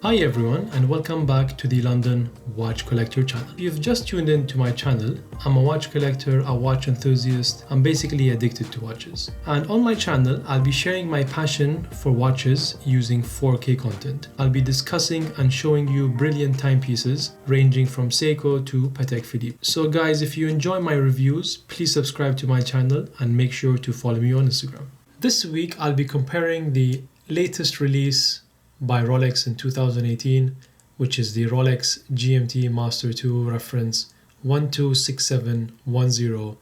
Hi everyone, and welcome back to the London Watch Collector channel. If you've just tuned in to my channel, I'm a watch collector, a watch enthusiast. I'm basically addicted to watches. And on my channel, I'll be sharing my passion for watches using 4K content. I'll be discussing and showing you brilliant timepieces ranging from Seiko to Patek Philippe. So guys, if you enjoy my reviews, please subscribe to my channel and make sure to follow me on Instagram. This week, I'll be comparing the latest release by Rolex in 2018, which is the Rolex GMT Master II reference 126710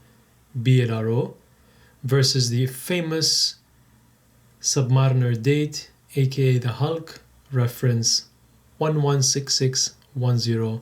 BLRO versus the famous Submariner Date, aka the Hulk, reference 116610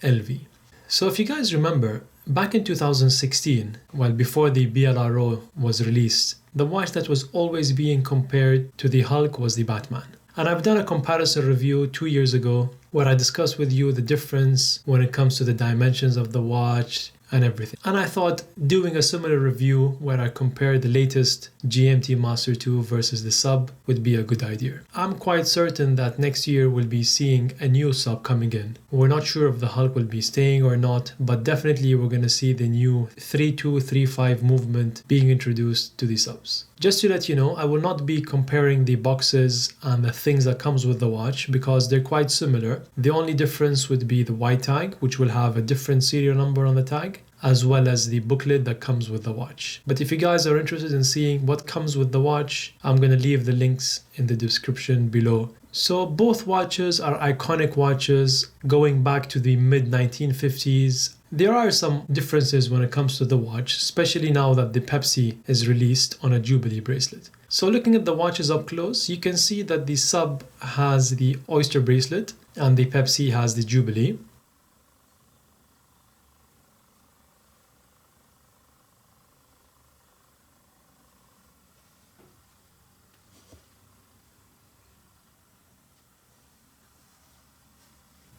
LV. So if you guys remember, back in 2016, well before the BLRO was released, the watch that was always being compared to the Hulk was the Batman. And I've done a comparison review 2 years ago where I discussed with you the difference when it comes to the dimensions of the watch and everything. And I thought doing a similar review where I compare the latest GMT Master II versus the sub would be a good idea. I'm quite certain that next year we'll be seeing a new sub coming in. We're not sure if the Hulk will be staying or not, but definitely we're going to see the new 3235 movement being introduced to the subs. Just to let you know, I will not be comparing the boxes and the things that comes with the watch because they're quite similar. The only difference would be the white tag, which will have a different serial number on the tag, as well as the booklet that comes with the watch. But if you guys are interested in seeing what comes with the watch, I'm going to leave the links in the description below. So both watches are iconic watches going back to the mid-1950s. There are some differences when it comes to the watch, especially now that the Pepsi is released on a Jubilee bracelet. So looking at the watches up close, you can see that the sub has the Oyster bracelet and the Pepsi has the Jubilee.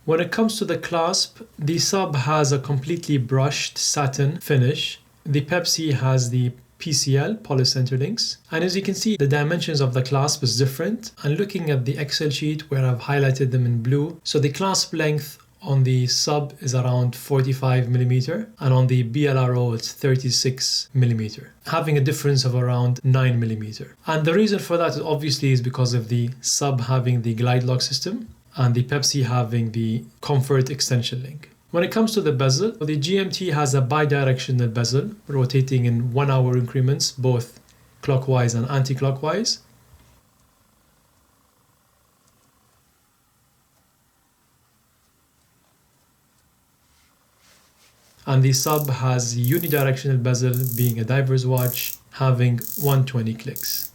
When it comes to the clasp, the sub has a completely brushed satin finish. The Pepsi has the PCL, polycenter links. And as you can see, the dimensions of the clasp is different. And looking at the Excel sheet where I've highlighted them in blue, so the clasp length on the sub is around 45mm and on the BLRO it's 36mm, having a difference of around 9mm. And the reason for that obviously is because of the sub having the glide lock system and the Pepsi having the comfort extension link. When it comes to the bezel, the GMT has a bidirectional bezel rotating in 1 hour increments, both clockwise and anti-clockwise. And the sub has the unidirectional bezel, being a diver's watch, having 120 clicks.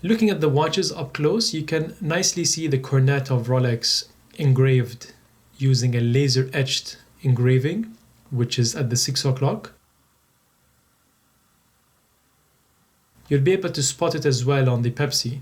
Looking at the watches up close, you can nicely see the cornet of Rolex engraved using a laser etched engraving, which is at the 6 o'clock. You'll be able to spot it as well on the Pepsi.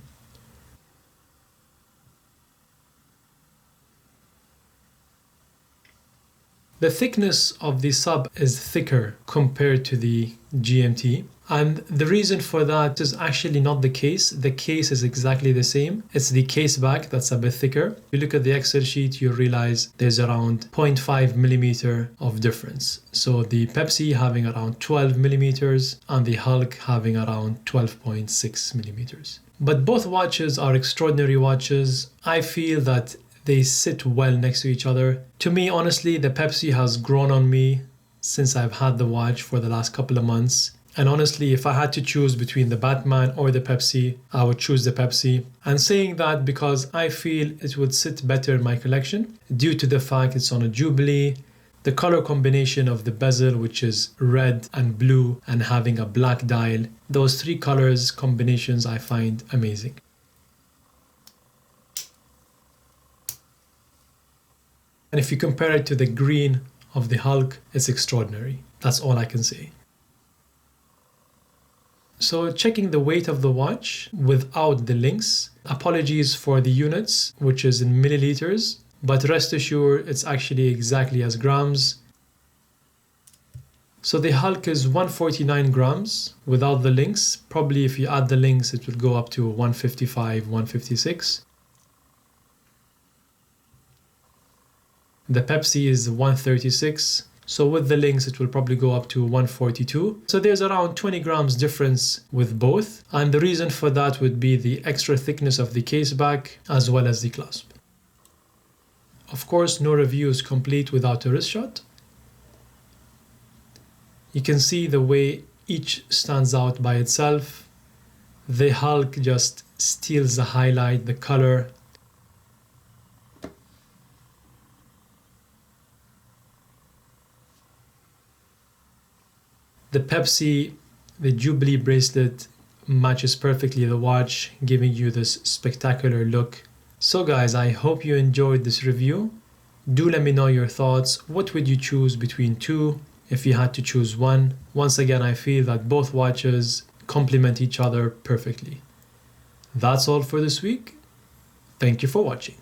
The thickness of the sub is thicker compared to the GMT. And the reason for that is actually not the case. The case is exactly the same. It's the case back that's a bit thicker. If you look at the Excel sheet, you realize there's around 0.5mm of difference. So the Pepsi having around 12mm and the Hulk having around 12.6mm. But both watches are extraordinary watches. I feel that they sit well next to each other. To me, honestly, the Pepsi has grown on me since I've had the watch for the last couple of months. And honestly, if I had to choose between the Batman or the Pepsi, I would choose the Pepsi. And saying that because I feel it would sit better in my collection due to the fact it's on a Jubilee, the color combination of the bezel, which is red and blue and having a black dial, those three colors combinations I find amazing. And if you compare it to the green of the Hulk, it's extraordinary. That's all I can say. So checking the weight of the watch without the links. Apologies for the units, which is in milliliters, but rest assured it's actually exactly as grams. So the Hulk is 149 grams without the links. Probably if you add the links, it will go up to 155, 156. The Pepsi is 136. So with the links, it will probably go up to 142. So there's around 20 grams difference with both. And the reason for that would be the extra thickness of the case back as well as the clasp. Of course, no review is complete without a wrist shot. You can see the way each stands out by itself. The Hulk just steals the highlight, the color. The Pepsi, the Jubilee bracelet matches perfectly the watch, giving you this spectacular look. So guys, I hope you enjoyed this review. Do let me know your thoughts. What would you choose between two if you had to choose one? Once again, I feel that both watches complement each other perfectly. That's all for this week. Thank you for watching.